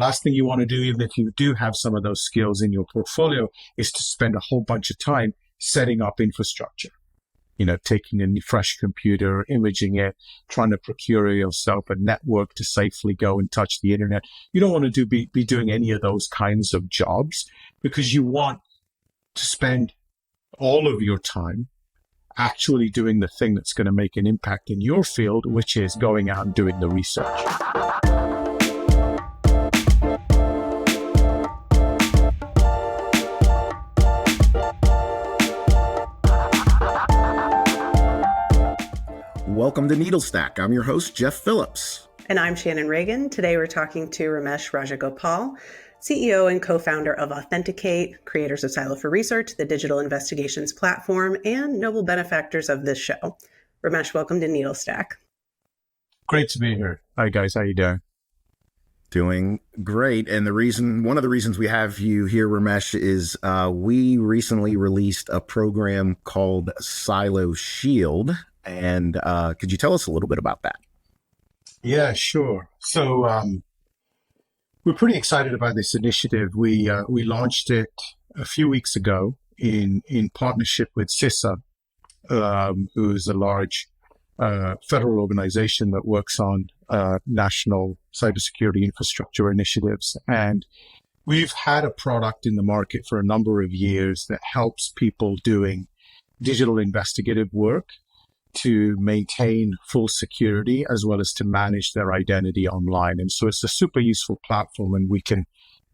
last thing you want to do, even if you do have some of those skills in your portfolio, is to spend a whole bunch of time setting up infrastructure. Taking a fresh computer, imaging it, trying to procure yourself a network to safely go and touch the internet. You don't want to be doing any of those kinds of jobs, because you want to spend all of your time actually doing the thing that's going to make an impact in your field, which is going out and doing the research. Welcome to Needle Stack. I'm your host, Jeff Phillips. And I'm Shannon Reagan. Today we're talking to Ramesh Rajagopal, CEO and co-founder of Authentic8, creators of Silo for Research, the digital investigations platform, and noble benefactors of this show. Ramesh, welcome to Needle Stack. Great to be here. Hi guys, how you doing? Doing great. And one of the reasons we have you here, Ramesh, is we recently released a program called Silo Shield. And could you tell us a little bit about that? Yeah, sure. So we're pretty excited about this initiative. We launched it a few weeks ago in partnership with CISA, who is a large federal organization that works on national cybersecurity infrastructure initiatives. And we've had a product in the market for a number of years that helps people doing digital investigative work to maintain full security as well as to manage their identity online. And so it's a super useful platform, and we can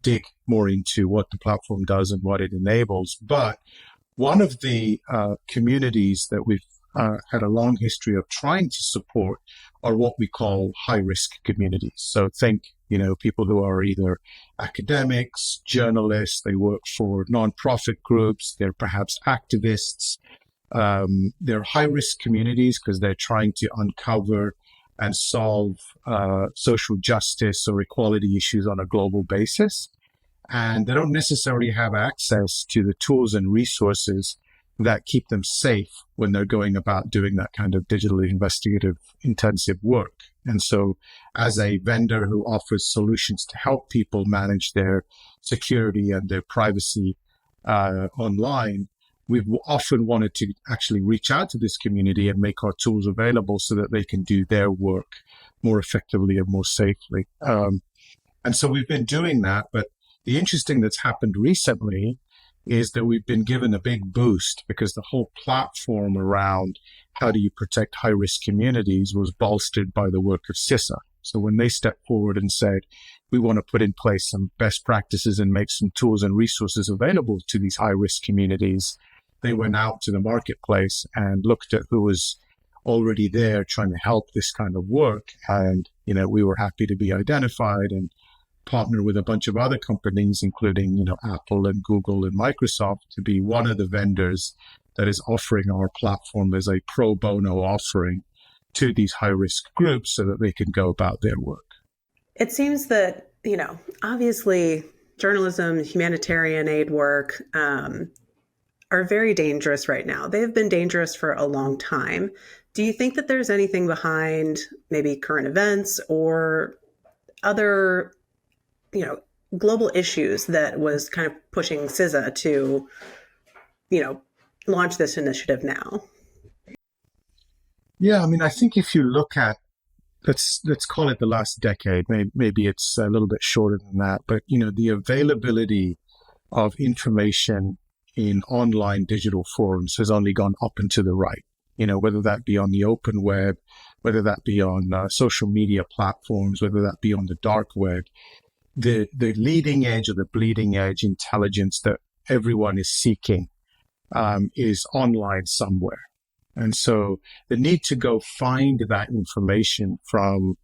dig more into what the platform does and what it enables. But one of the communities that we've had a long history of trying to support are what we call high-risk communities. So think, people who are either academics, journalists, they work for nonprofit groups, they're perhaps activists. They're high-risk communities because they're trying to uncover and solve social justice or equality issues on a global basis. And they don't necessarily have access to the tools and resources that keep them safe when they're going about doing that kind of digitally investigative intensive work. And so as a vendor who offers solutions to help people manage their security and their privacy online, we've often wanted to actually reach out to this community and make our tools available so that they can do their work more effectively and more safely. And so we've been doing that. But the interesting that's happened recently is that we've been given a big boost because the whole platform around how do you protect high-risk communities was bolstered by the work of CISA. So when they stepped forward and said, we want to put in place some best practices and make some tools and resources available to these high-risk communities, they went out to the marketplace and looked at who was already there trying to help this kind of work. And, we were happy to be identified and partner with a bunch of other companies, including, Apple and Google and Microsoft, to be one of the vendors that is offering our platform as a pro bono offering to these high-risk groups so that they can go about their work. It seems that, obviously journalism, humanitarian aid work, are very dangerous right now. They have been dangerous for a long time. Do you think that there's anything behind maybe current events or other, global issues that was kind of pushing CISA to, launch this initiative now? Yeah, I think if you look at, let's call it the last decade, maybe it's a little bit shorter than that, but, the availability of information in online digital forums has only gone up and to the right, whether that be on the open web, whether that be on social media platforms, whether that be on the dark web. The leading edge or the bleeding edge intelligence that everyone is seeking is online somewhere. And so the need to go find that information from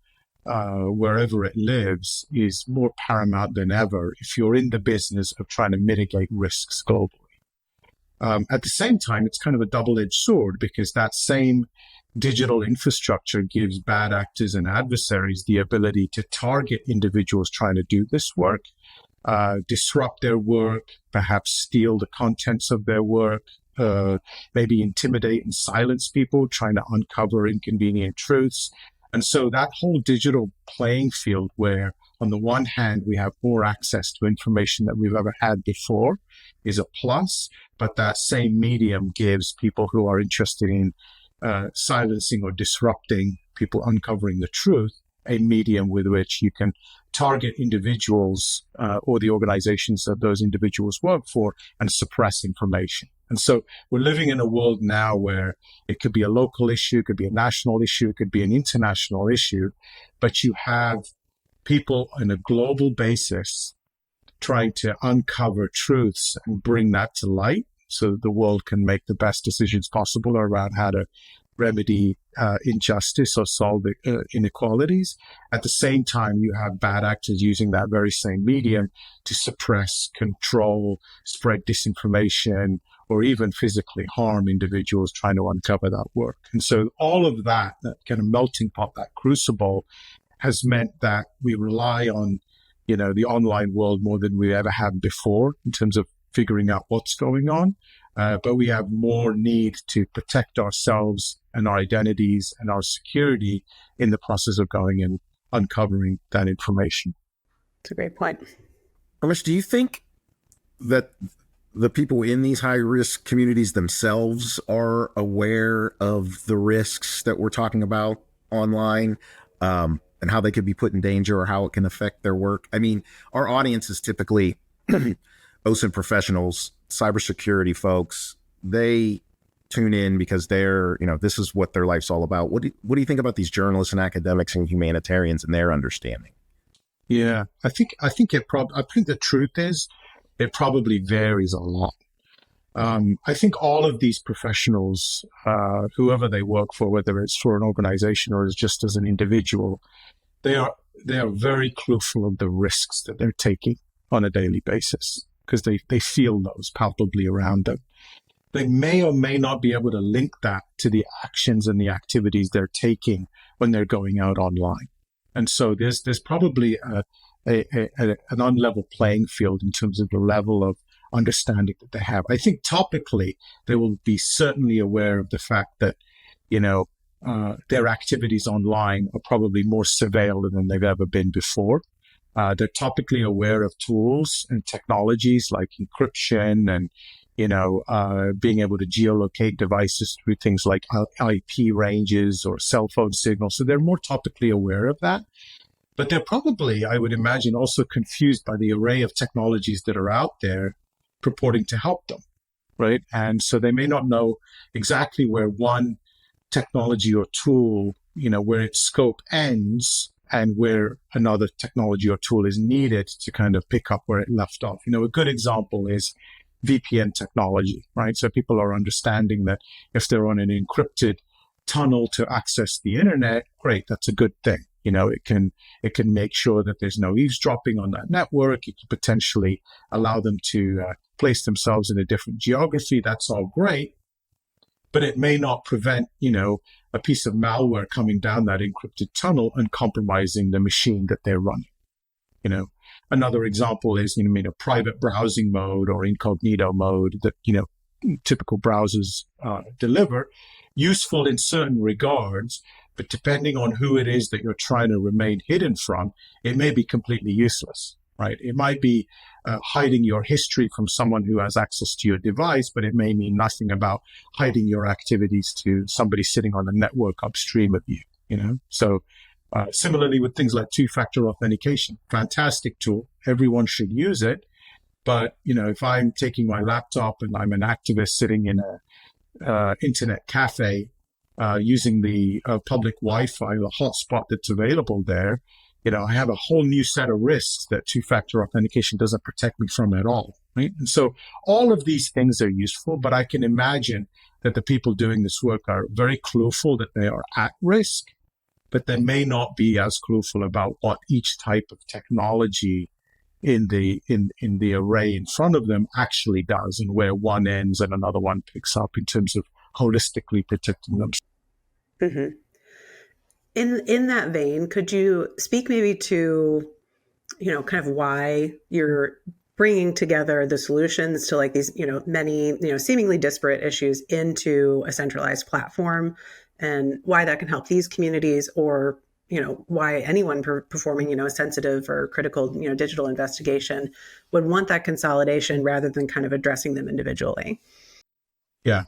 wherever it lives is more paramount than ever if you're in the business of trying to mitigate risks globally. At the same time, it's kind of a double-edged sword because that same digital infrastructure gives bad actors and adversaries the ability to target individuals trying to do this work, disrupt their work, perhaps steal the contents of their work, maybe intimidate and silence people trying to uncover inconvenient truths. And so that whole digital playing field where on the one hand, we have more access to information that we've ever had before is a plus, but that same medium gives people who are interested in silencing or disrupting people uncovering the truth, a medium with which you can target individuals or the organizations that those individuals work for and suppress information. And so we're living in a world now where it could be a local issue, it could be a national issue, it could be an international issue, but you have people on a global basis trying to uncover truths and bring that to light so the world can make the best decisions possible around how to remedy injustice or solve inequalities. At the same time, you have bad actors using that very same medium to suppress, control, spread disinformation, or even physically harm individuals trying to uncover that work. And so all of that kind of melting pot, that crucible, has meant that we rely on, the online world more than we ever have before in terms of figuring out what's going on. But we have more need to protect ourselves and our identities and our security in the process of going and uncovering that information. That's a great point. Ramesh, do you think that the people in these high-risk communities themselves are aware of the risks that we're talking about online, and how they could be put in danger or how it can affect their work? I mean, our audience is typically OSINT professionals, cybersecurity folks. They tune in because they're, this is what their life's all about. What do you think about these journalists and academics and humanitarians and their understanding? Yeah, I think the truth is it probably varies a lot. I think all of these professionals, whoever they work for, whether it's for an organization or just as an individual, they are very clueful of the risks that they're taking on a daily basis because they feel those palpably around them. They may or may not be able to link that to the actions and the activities they're taking when they're going out online. And so there's probably an unlevel playing field in terms of the level of understanding that they have. I think topically, they will be certainly aware of the fact that, their activities online are probably more surveilled than they've ever been before. They're topically aware of tools and technologies like encryption and, being able to geolocate devices through things like IP ranges or cell phone signals. So they're more topically aware of that. But they're probably, I would imagine, also confused by the array of technologies that are out there purporting to help them, right? And so they may not know exactly where one technology or tool, where its scope ends and where another technology or tool is needed to kind of pick up where it left off. A good example is VPN technology, right? So people are understanding that if they're on an encrypted tunnel to access the internet, great, that's a good thing. It can make sure that there's no eavesdropping on that network. It can potentially allow them to place themselves in a different geography. That's all great. But it may not prevent, a piece of malware coming down that encrypted tunnel and compromising the machine that they're running. Another example is, a private browsing mode or incognito mode that, typical browsers deliver, useful in certain regards, but depending on who it is that you're trying to remain hidden from, it may be completely useless, right? It might be hiding your history from someone who has access to your device, but it may mean nothing about hiding your activities to somebody sitting on a network upstream of you, So similarly with things like two-factor authentication, fantastic tool. Everyone should use it. But, if I'm taking my laptop and I'm an activist sitting in a internet cafe using the public Wi-Fi, the hotspot that's available there, I have a whole new set of risks that two-factor authentication doesn't protect me from at all, right? And so all of these things are useful, but I can imagine that the people doing this work are very clueful that they are at risk, but they may not be as clueful about what each type of technology in the array in front of them actually does and where one ends and another one picks up in terms of holistically protecting them. Mm-hmm. In that vein, could you speak maybe to, kind of why you're bringing together the solutions to like these, many, seemingly disparate issues into a centralized platform and why that can help these communities or why anyone performing, a sensitive or critical, digital investigation would want that consolidation rather than kind of addressing them individually. Yeah.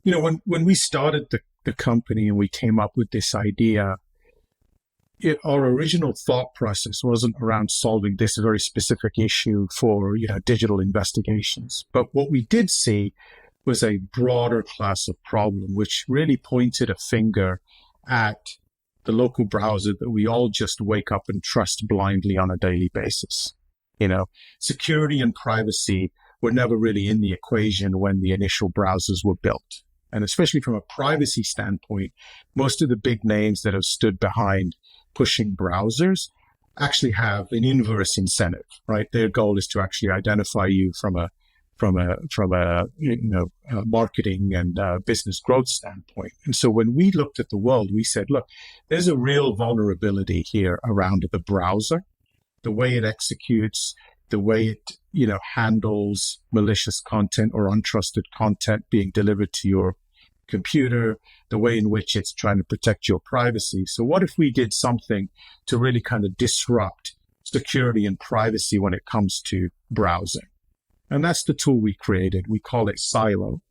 When we started the company and we came up with this idea, our original thought process wasn't around solving this very specific issue for, digital investigations. But what we did see was a broader class of problem, which really pointed a finger at the local browser that we all just wake up and trust blindly on a daily basis. Security and privacy were never really in the equation when the initial browsers were built. And especially from a privacy standpoint, most of the big names that have stood behind pushing browsers actually have an inverse incentive, right? Their goal is to actually identify you from a marketing and business growth standpoint. And so when we looked at the world, we said, look, there's a real vulnerability here around the browser, the way it executes, the way it, handles malicious content or untrusted content being delivered to your computer, the way in which it's trying to protect your privacy. So what if we did something to really kind of disrupt security and privacy when it comes to browsing? And that's the tool we created. We call it Silo.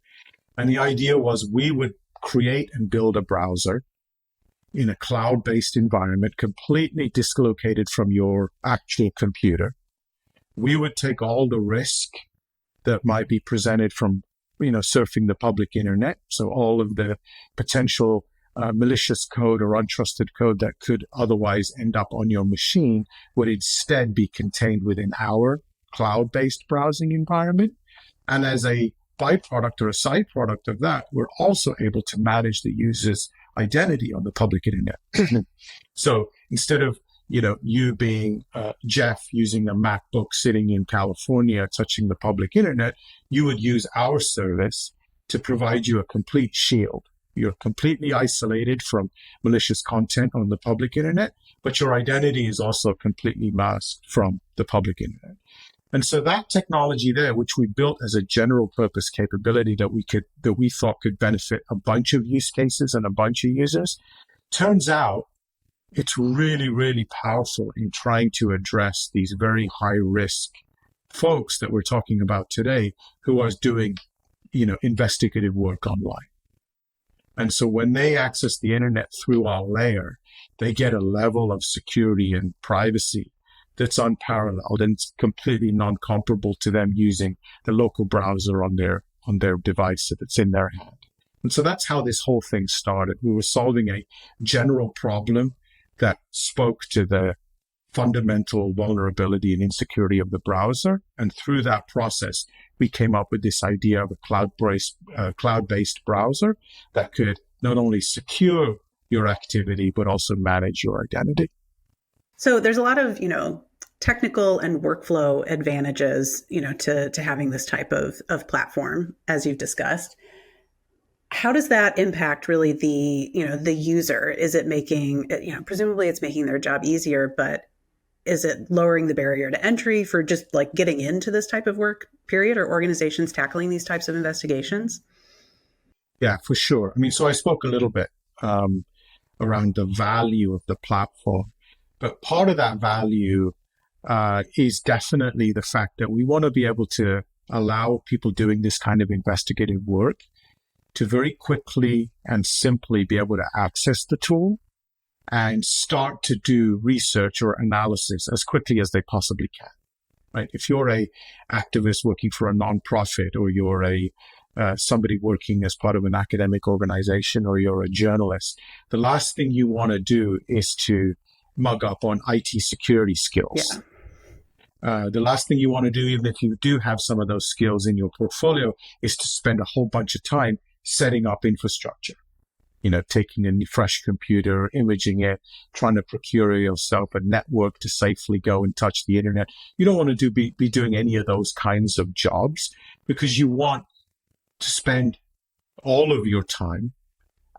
And the idea was we would create and build a browser in a cloud-based environment, completely dislocated from your actual computer. We would take all the risk that might be presented from, surfing the public internet. So all of the potential malicious code or untrusted code that could otherwise end up on your machine would instead be contained within our cloud-based browsing environment. And as a byproduct or a side product of that, we're also able to manage the user's identity on the public internet. So instead of, you being Jeff using a MacBook sitting in California touching the public internet, you would use our service to provide you a complete shield. You're completely isolated from malicious content on the public internet, but your identity is also completely masked from the public internet. And so that technology there, which we built as a general purpose capability that we thought could benefit a bunch of use cases and a bunch of users, turns out it's really, really powerful in trying to address these very high risk folks that we're talking about today who are doing, investigative work online. And so when they access the internet through our layer, they get a level of security and privacy that's unparalleled and it's completely non-comparable to them using the local browser on their device that's in their hand. And so that's how this whole thing started. We were solving a general problem that spoke to the fundamental vulnerability and insecurity of the browser. And through that process, we came up with this idea of a cloud-based browser that could not only secure your activity, but also manage your identity. So there's a lot of, technical and workflow advantages, to having this type of platform, as you've discussed. How does that impact really the user? Is it making, presumably it's making their job easier, but is it lowering the barrier to entry for just like getting into this type of work, period, or organizations tackling these types of investigations? Yeah, for sure. So I spoke a little bit around the value of the platform, but part of that value is definitely the fact that we want to be able to allow people doing this kind of investigative work to very quickly and simply be able to access the tool and start to do research or analysis as quickly as they possibly can, right? If you're a activist working for a nonprofit, or you're somebody working as part of an academic organization, or you're a journalist, the last thing you want to do is to mug up on IT security skills. Yeah. The last thing you want to do, even if you do have some of those skills in your portfolio, is to spend a whole bunch of time setting up infrastructure, taking a fresh computer, imaging it, trying to procure yourself a network to safely go and touch the internet. You don't want to be doing any of those kinds of jobs, because you want to spend all of your time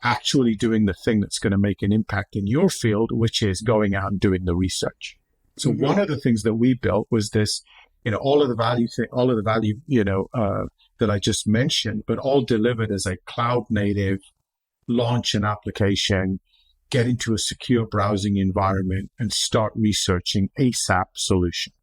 actually doing the thing that's going to make an impact in your field, which is going out and doing the research. So one of the things that we built was this, all of the value, that I just mentioned, but all delivered as a cloud native launch and application get into a secure browsing environment and start researching ASAP solution.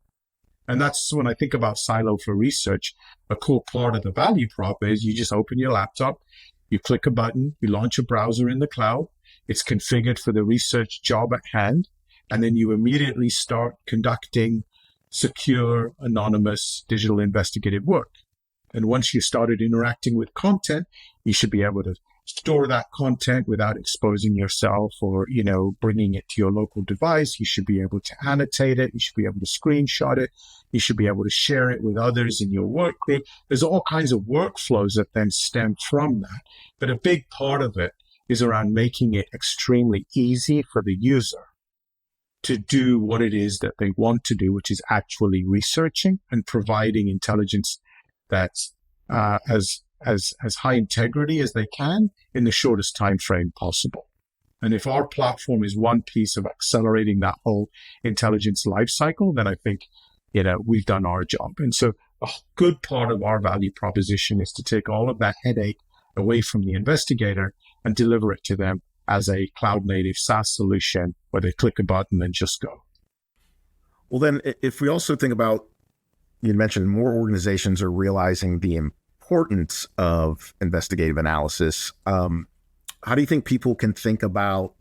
And that's when I think about Silo for research, a core part of the value prop is you just open your laptop, you click a button, you launch a browser in the cloud, it's configured for the research job at hand, and then you immediately start conducting secure, anonymous digital investigative work. And once you started interacting with content, you should be able to store that content without exposing yourself or, bringing it to your local device. You should be able to annotate it. You should be able to screenshot it. You should be able to share it with others in your work. There's all kinds of workflows that then stem from that. But a big part of it is around making it extremely easy for the user to do what it is that they want to do, which is actually researching and providing intelligence that's as high integrity as they can in the shortest time frame possible. And if our platform is one piece of accelerating that whole intelligence lifecycle, then I think, we've done our job. And so a good part of our value proposition is to take all of that headache away from the investigator and deliver it to them as a cloud-native SaaS solution where they click a button and just go. Well, then, if we also think about, you mentioned more organizations are realizing the importance of investigative analysis. How do you think people can think about,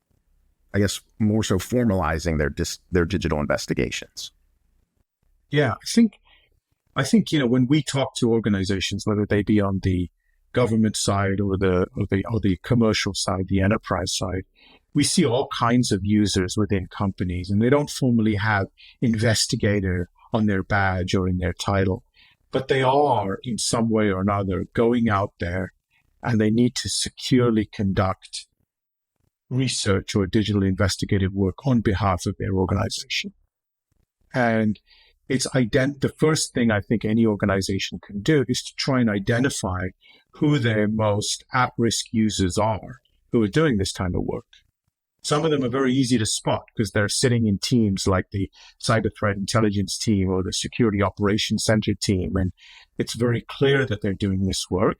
I guess, more so formalizing their digital investigations? Yeah, I think when we talk to organizations, whether they be on the government side or the commercial side, the enterprise side, we see all kinds of users within companies, and they don't formally have investigator on their badge or in their title, but they are in some way or another going out there and they need to securely conduct research or digital investigative work on behalf of their organization. And it's the first thing I think any organization can do is to try and identify who their most at-risk users are who are doing this kind of work. Some of them are very easy to spot because they're sitting in teams like the cyber threat intelligence team or the security operations center team, and it's very clear that they're doing this work.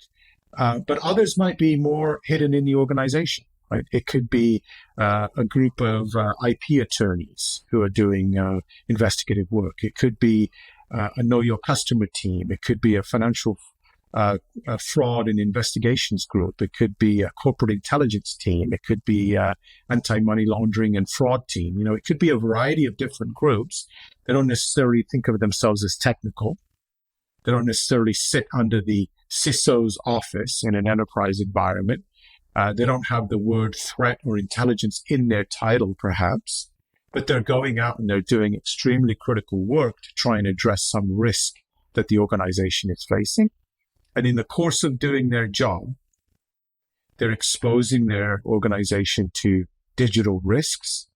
But others might be more hidden in the organization, right? It could be a group of IP attorneys who are doing investigative work. It could be a know your customer team. It could be a financial a fraud and investigations group. It could be a corporate intelligence team. It could be anti-money laundering and fraud team. It could be a variety of different groups. They don't necessarily think of themselves as technical. They don't necessarily sit under the CISO's office in an enterprise environment. They don't have the word threat or intelligence in their title, perhaps, but they're going out and they're doing extremely critical work to try and address some risk that the organization is facing. And in the course of doing their job, they're exposing their organization to digital risks,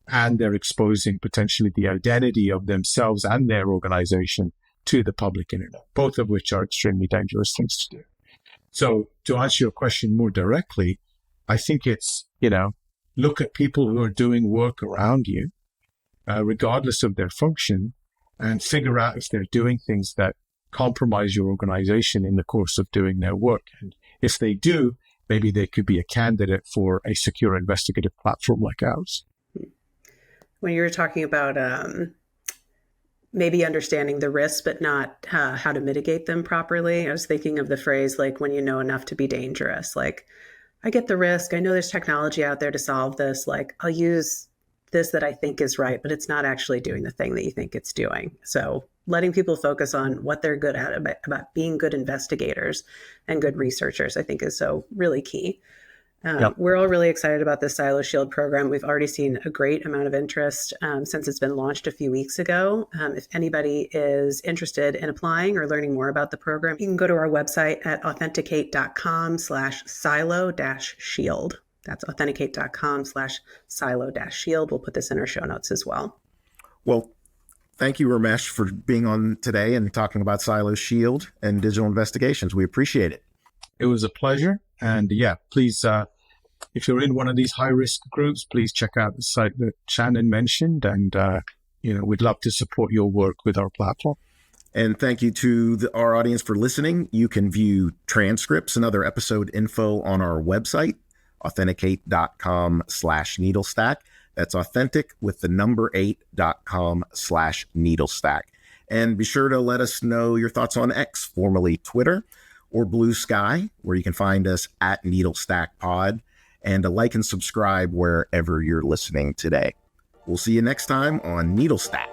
and they're exposing potentially the identity of themselves and their organization to the public internet, both of which are extremely dangerous things to do. So to answer your question more directly, I think it's, look at people who are doing work around you, regardless of their function, and figure out if they're doing things that compromise your organization in the course of doing their work. And if they do, maybe they could be a candidate for a secure investigative platform like ours. When you were talking about maybe understanding the risks, but not how to mitigate them properly, I was thinking of the phrase, like, when you know enough to be dangerous. Like, I get the risk. I know there's technology out there to solve this. Like, I'll use this that I think is right, but it's not actually doing the thing that you think it's doing. So letting people focus on what they're good at about being good investigators and good researchers, I think is so really key. Yep. We're all really excited about this Silo Shield program. We've already seen a great amount of interest since it's been launched a few weeks ago. If anybody is interested in applying or learning more about the program, you can go to our website at authentic8.com/silo-shield. That's authentic8.com/silo-shield. We'll put this in our show notes as well. Well, thank you, Ramesh, for being on today and talking about Silo Shield and digital investigations. We appreciate it. It was a pleasure. And yeah, please, if you're in one of these high-risk groups, please check out the site that Shannon mentioned. And, we'd love to support your work with our platform. And thank you to our audience for listening. You can view transcripts and other episode info on our website, authenticate.com/needlestack. That's authentic with the number 8.com/needlestack. And be sure to let us know your thoughts on X, formerly Twitter, or Blue Sky, where you can find us at NeedleStackPod, and to like and subscribe wherever you're listening today. We'll see you next time on Needle Stack.